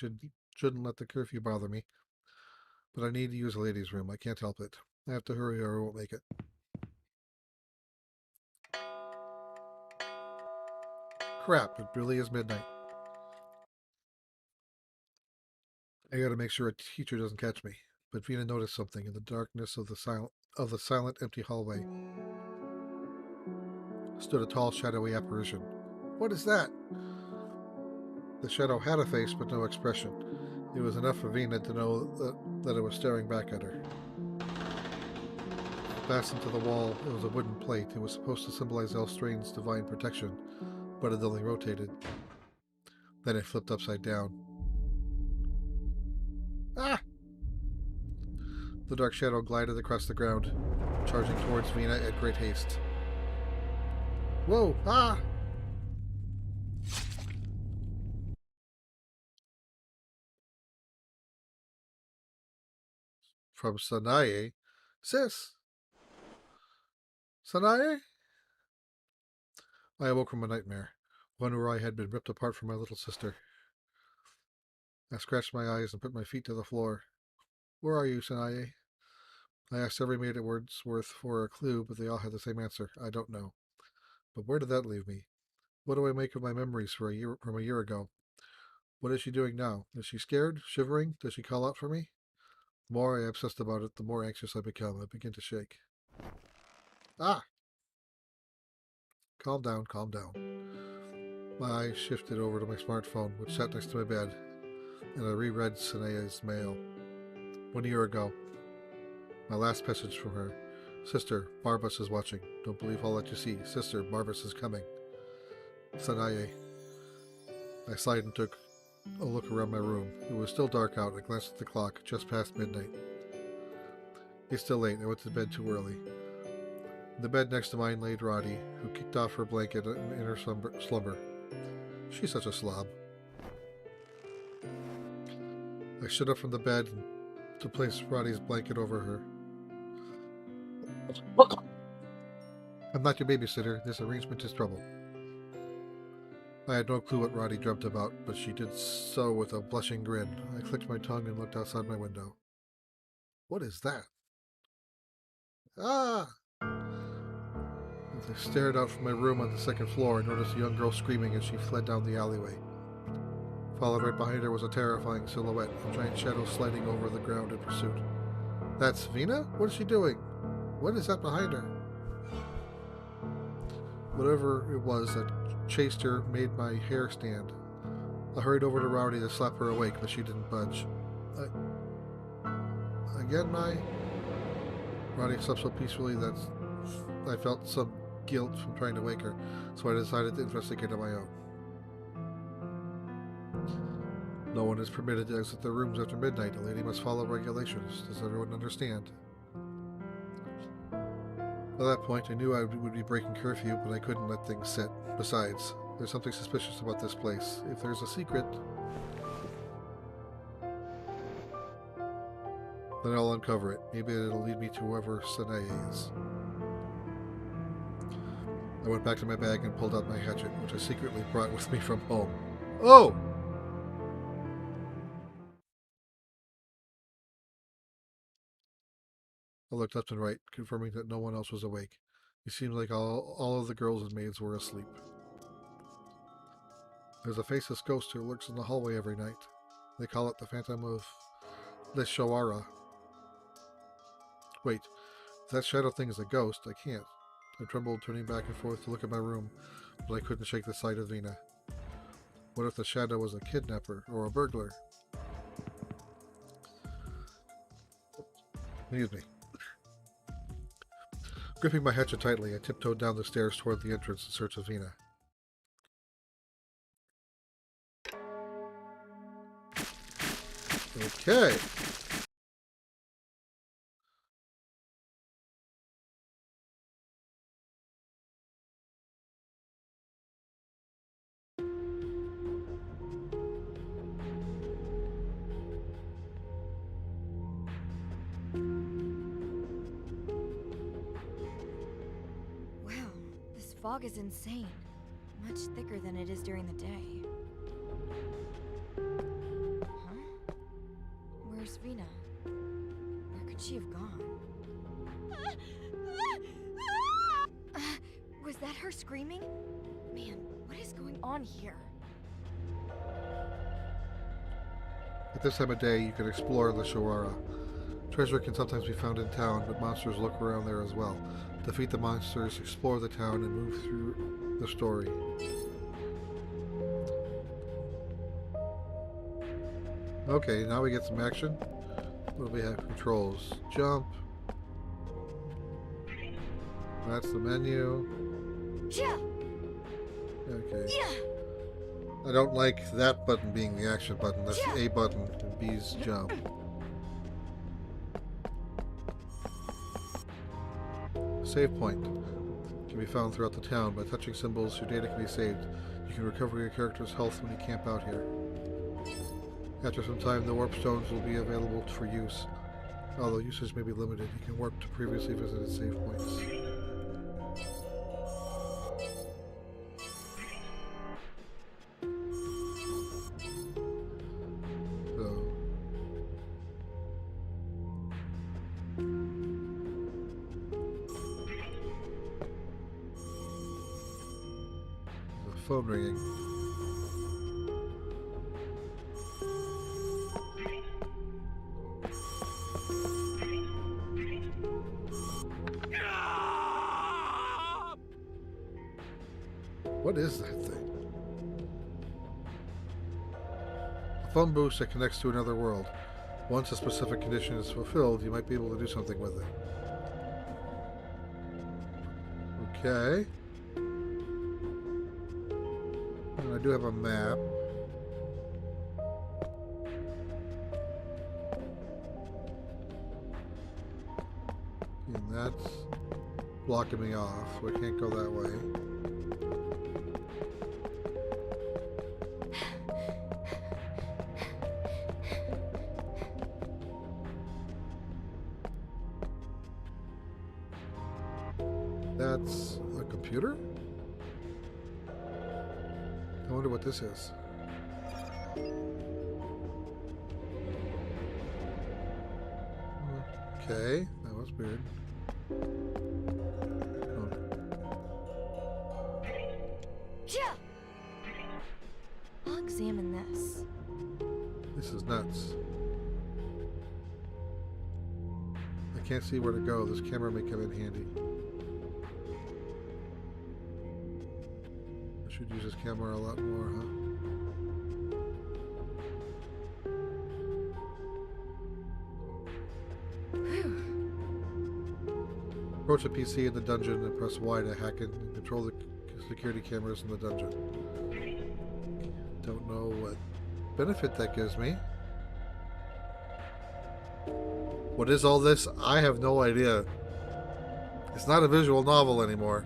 shouldn't let the curfew bother me. But I need to use the ladies' room. I can't help it. I have to hurry or I won't make it. Crap, it really is midnight. I gotta make sure a teacher doesn't catch me. But Vina noticed something in the darkness of the silent, empty hallway. Stood a tall, shadowy apparition. What is that? The shadow had a face, but no expression. It was enough for Vina to know that it was staring back at her. Fastened to the wall, it was a wooden plate. It was supposed to symbolize Elstrain's divine protection, but it only rotated. Then it flipped upside down. Ah! The dark shadow glided across the ground, charging towards Vina at great haste. Whoa! Ah! From Sanae. Sis! Sanae? I awoke from a nightmare, one where I had been ripped apart from my little sister. I scratched my eyes and put my feet to the floor. Where are you, Sanae? I asked every maid at Wordsworth for a clue, but they all had the same answer. I don't know. But where did that leave me? What do I make of my memories from a year ago? What is she doing now? Is she scared? Shivering? Does she call out for me? The more I obsessed about it, the more anxious I become. I begin to shake. Ah! Calm down, calm down. My eyes shifted over to my smartphone, which sat next to my bed, and I reread Sanae's mail. 1 year ago. My last message from her. Sister, Barbas is watching. Don't believe all that you see. Sister, Barbas is coming. Sanae. I sighed and took a look around my room. It was still dark out. I glanced at the clock, just past midnight. It's still late. I went to bed too early. In the bed next to mine laid Roddy, who kicked off her blanket in her slumber. She's such a slob. I stood up from the bed to place Roddy's blanket over her. I'm not your babysitter. This arrangement is trouble. I had no clue what Roddy dreamt about, but she did so with a blushing grin. I clicked my tongue and looked outside my window. What is that? Ah! As I stared out from my room on the second floor, I noticed a young girl screaming as she fled down the alleyway. Followed right behind her was a terrifying silhouette, a giant shadow sliding over the ground in pursuit. That's Vina? What is she doing? What is that behind her? Whatever it was that chased her made my hair stand. I hurried over to Rowdy to slap her awake, but she didn't budge. Again, Rowdy slept so peacefully that I felt some guilt from trying to wake her, so I decided to investigate on my own. No one is permitted to exit their rooms after midnight. A lady must follow regulations. Does everyone understand? At that point, I knew I would be breaking curfew, but I couldn't let things sit. Besides, there's something suspicious about this place. If there's a secret, then I'll uncover it. Maybe it'll lead me to whoever Sanae is. I went back to my bag and pulled out my hatchet, which I secretly brought with me from home. Oh! I looked left and right, confirming that no one else was awake. It seemed like all of the girls and maids were asleep. There's a faceless ghost who lurks in the hallway every night. They call it the Phantom of Leshawara. Wait, if that shadow thing is a ghost, I can't. I trembled, turning back and forth to look at my room, but I couldn't shake the sight of Vina. What if the shadow was a kidnapper or a burglar? Excuse me. Gripping my hatchet tightly, I tiptoed down the stairs toward the entrance in search of Vina. Okay. fog is insane. Much thicker than it is during the day. Huh? Where's Rena? Where could she have gone? Was that her screaming? Man, what is going on here? At this time of day, you can explore the Shawara. Treasure can sometimes be found in town, but monsters lurk around there as well. Defeat the monsters, explore the town, and move through the story. Okay, now we get some action. What do we have? Controls. Jump. That's the menu. Okay. I don't like that button being the action button. That's the A button, and B's jump. Save point can be found throughout the town. By touching symbols, your data can be saved. You can recover your character's health when you camp out here. After some time, the warp stones will be available for use. Although usage may be limited, you can warp to previously visited save points. Phone ringing. What is that thing? A phone booth that connects to another world. Once a specific condition is fulfilled, you might be able to do something with it. Okay. I do have a map. And that's blocking me off, so I can't go that way. That's a computer? I wonder what this is. Okay, that was weird. Oh. I'll examine this. This is nuts. I can't see where to go. This camera may come in handy. Should use this camera a lot more, huh? Approach a PC in the dungeon and press Y to hack it and control the security cameras in the dungeon. Don't know what benefit that gives me. What is all this? I have no idea. It's not a visual novel anymore.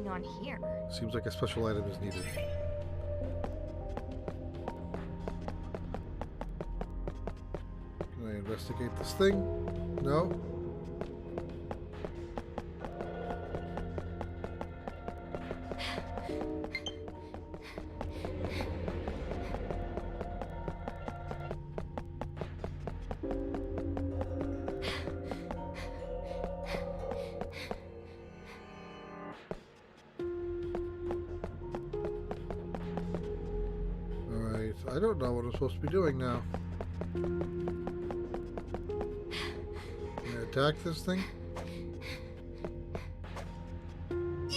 On here? Seems like a special item is needed. Can I investigate this thing? No. I don't know what I'm supposed to be doing now. Can I attack this thing?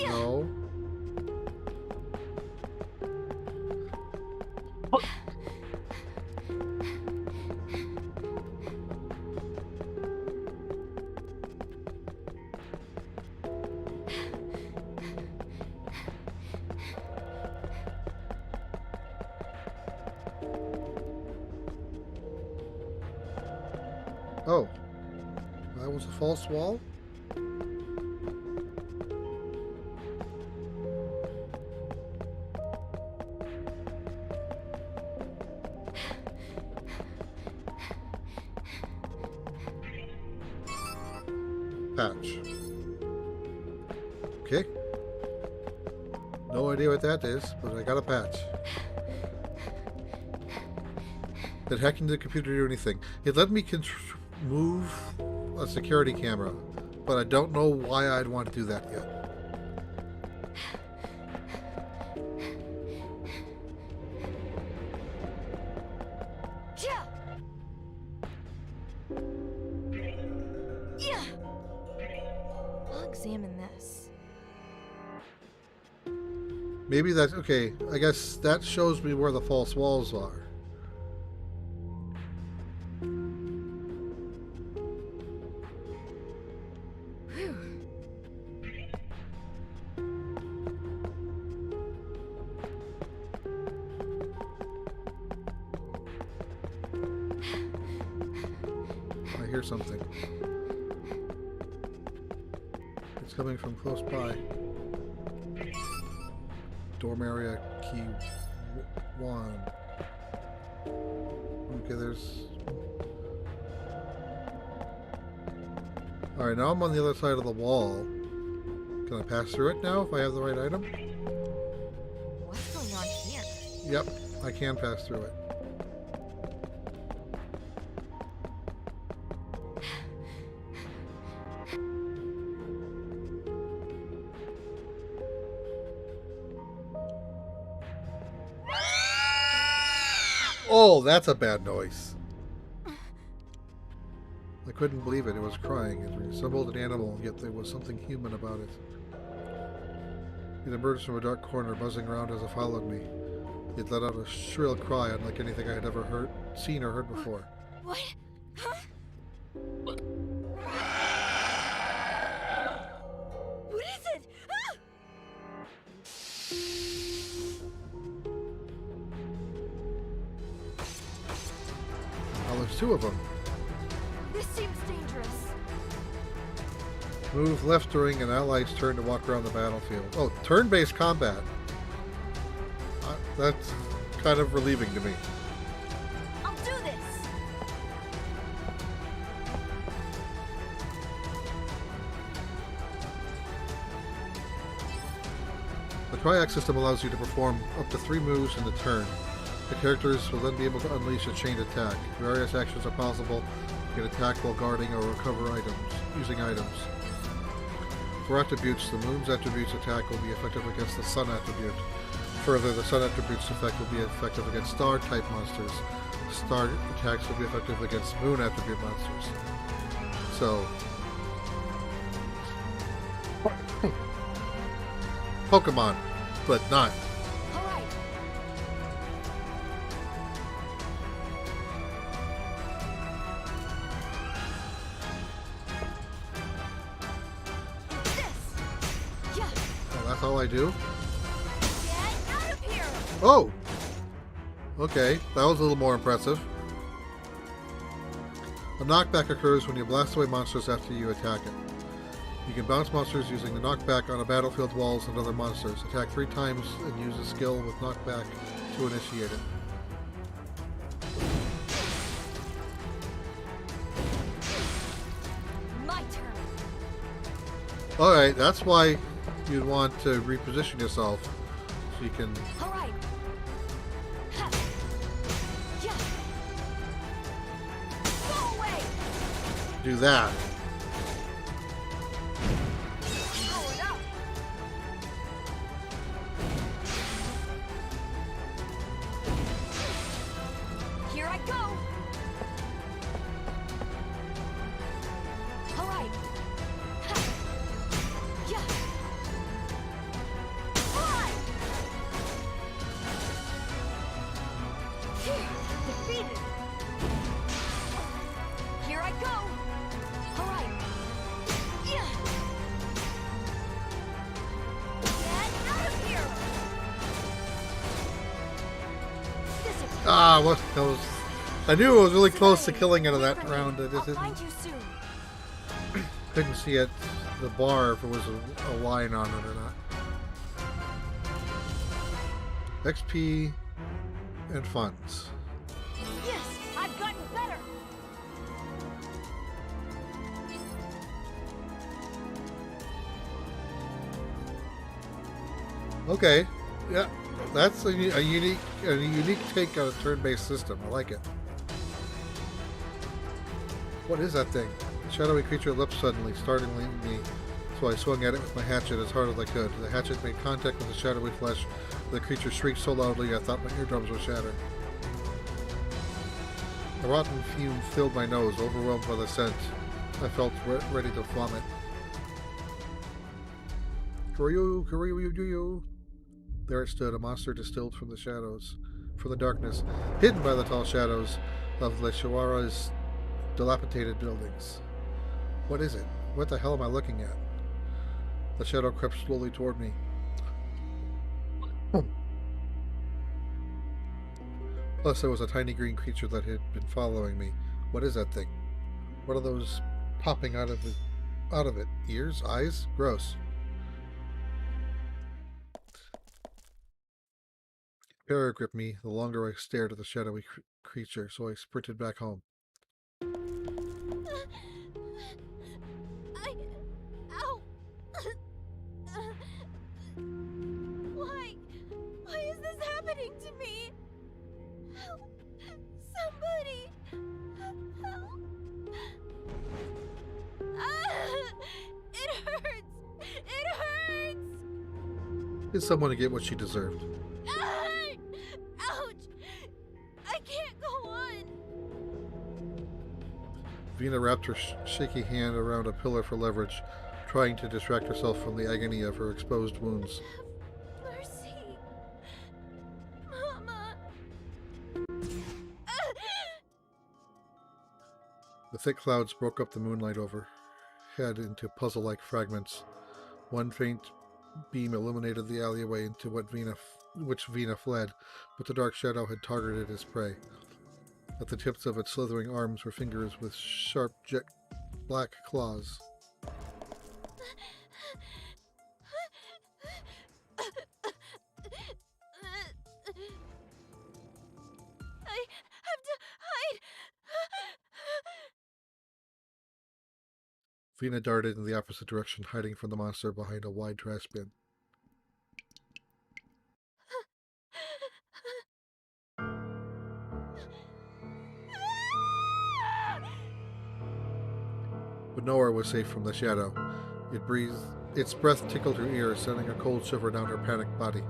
No. was a false wall? Patch. Okay. No idea what that is, but I got a patch. Did hacking the computer do anything? It let me move a security camera, but I don't know why I'd want to do that yet. I'll examine this. Maybe that's okay. I guess that shows me where the false walls are. I hear something. It's coming from close by. Dorm area key 1. Okay, there's... Alright, now I'm on the other side of the wall. Can I pass through it now if I have the right item? What's going on here? Yep, I can pass through it. Oh, that's a bad noise. I couldn't believe it. It was crying. It resembled an animal, yet there was something human about it. It emerged from a dark corner, buzzing around as it followed me. It let out a shrill cry, unlike anything I had ever seen or heard before. What? Huh? What is it? Ah! Oh, there's 2 of them. This seems dangerous. Move left during an ally's turn to walk around the battlefield. Oh, turn-based combat. That's kind of relieving to me. I'll do this. The triax system allows you to perform up to 3 moves in the turn. The characters will then be able to unleash a chained attack. Various actions are possible. You can attack while guarding or recover items, using items. For attributes, the moon's attribute's attack will be effective against the sun attribute. Further, the sun attribute's effect will be effective against star-type monsters. Star attacks will be effective against moon attribute monsters. So... Pokemon, but not. All right. Oh, that's all I do? Get out of here! Oh! Okay, that was a little more impressive. A knockback occurs when you blast away monsters after you attack it. You can bounce monsters using the knockback on a battlefield walls and other monsters. Attack 3 times and use a skill with knockback to initiate it. My turn. Alright, that's why you'd want to reposition yourself. So you can... All right. Ha. Yeah. Go away. do that. Powered up. Here I go. All right. Ha. Yeah. Fly. Defeated. Here I go. All right. Yeah. Get out of here. Ah, what? That was... I knew it was really close to killing it in that round. It just I'll didn't... find you soon. couldn't see at the bar if it was a line on it or not. XP and funds. Yes, I've gotten better. Okay, yeah, that's a unique take on a turn-based system. I like it. What is that thing? The shadowy creature leapt suddenly, startling me, so I swung at it with my hatchet as hard as I could. The hatchet made contact with the shadowy flesh. The creature shrieked so loudly I thought my eardrums would shatter. A rotten fume filled my nose, overwhelmed by the scent. I felt ready to vomit. Kuryu. There it stood, a monster distilled from the shadows, from the darkness, hidden by the tall shadows of Leshawara's dilapidated buildings. What is it? What the hell am I looking at? The shadow crept slowly toward me. Plus, there was a tiny green creature that had been following me. What is that thing? What are those popping out of it? Ears? Eyes? Gross. Terror gripped me the longer I stared at the shadowy creature, so I sprinted back home. Ow! Why? Why is this happening to me? Help! Somebody! Help! It hurts! It hurts! Is someone to get what she deserved? Ouch! I can't go on! Vina wrapped her shaky hand around a pillar for leverage, trying to distract herself from the agony of her exposed wounds. Mercy! Mama! The thick clouds broke up the moonlight overhead into puzzle-like fragments. One faint beam illuminated the alleyway into which Vina fled, but the dark shadow had targeted its prey. At the tips of its slithering arms were fingers with sharp, jet black claws. I have to hide! Vina darted in the opposite direction, hiding from the monster behind a wide trash bin. But nowhere was safe from the shadow. Its breath tickled her ears, sending a cold shiver down her panicked body.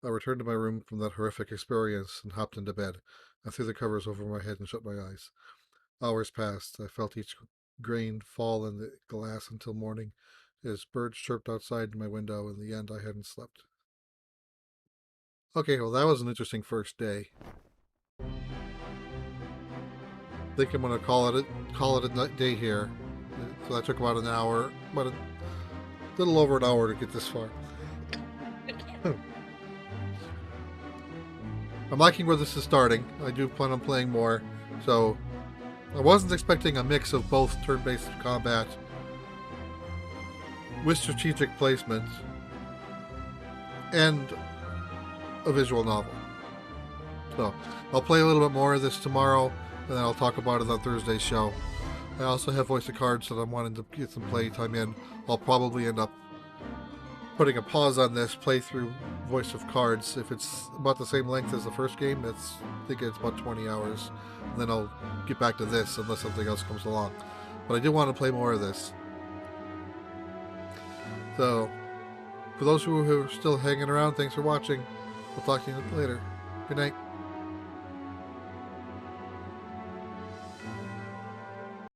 I returned to my room from that horrific experience and hopped into bed. I threw the covers over my head and shut my eyes. Hours passed. I felt each grain fall in the glass until morning, as birds chirped outside my window. In the end, I hadn't slept. Okay, well, that was an interesting first day. I think I'm going to call it a day here. So that took about an hour, about a little over an hour to get this far. I'm liking where this is starting. I do plan on playing more, so I wasn't expecting a mix of both turn-based combat with strategic placement and a visual novel. So I'll play a little bit more of this tomorrow, and then I'll talk about it on Thursday's show. I also have Voice of Cards that I'm wanting to get some playtime in. I'll probably end up putting a pause on this, play through Voice of Cards. If it's about the same length as the first game, I think it's about 20 hours. And then I'll get back to this unless something else comes along. But I do want to play more of this. So, for those who are still hanging around, thanks for watching. We'll talk to you later. Good night.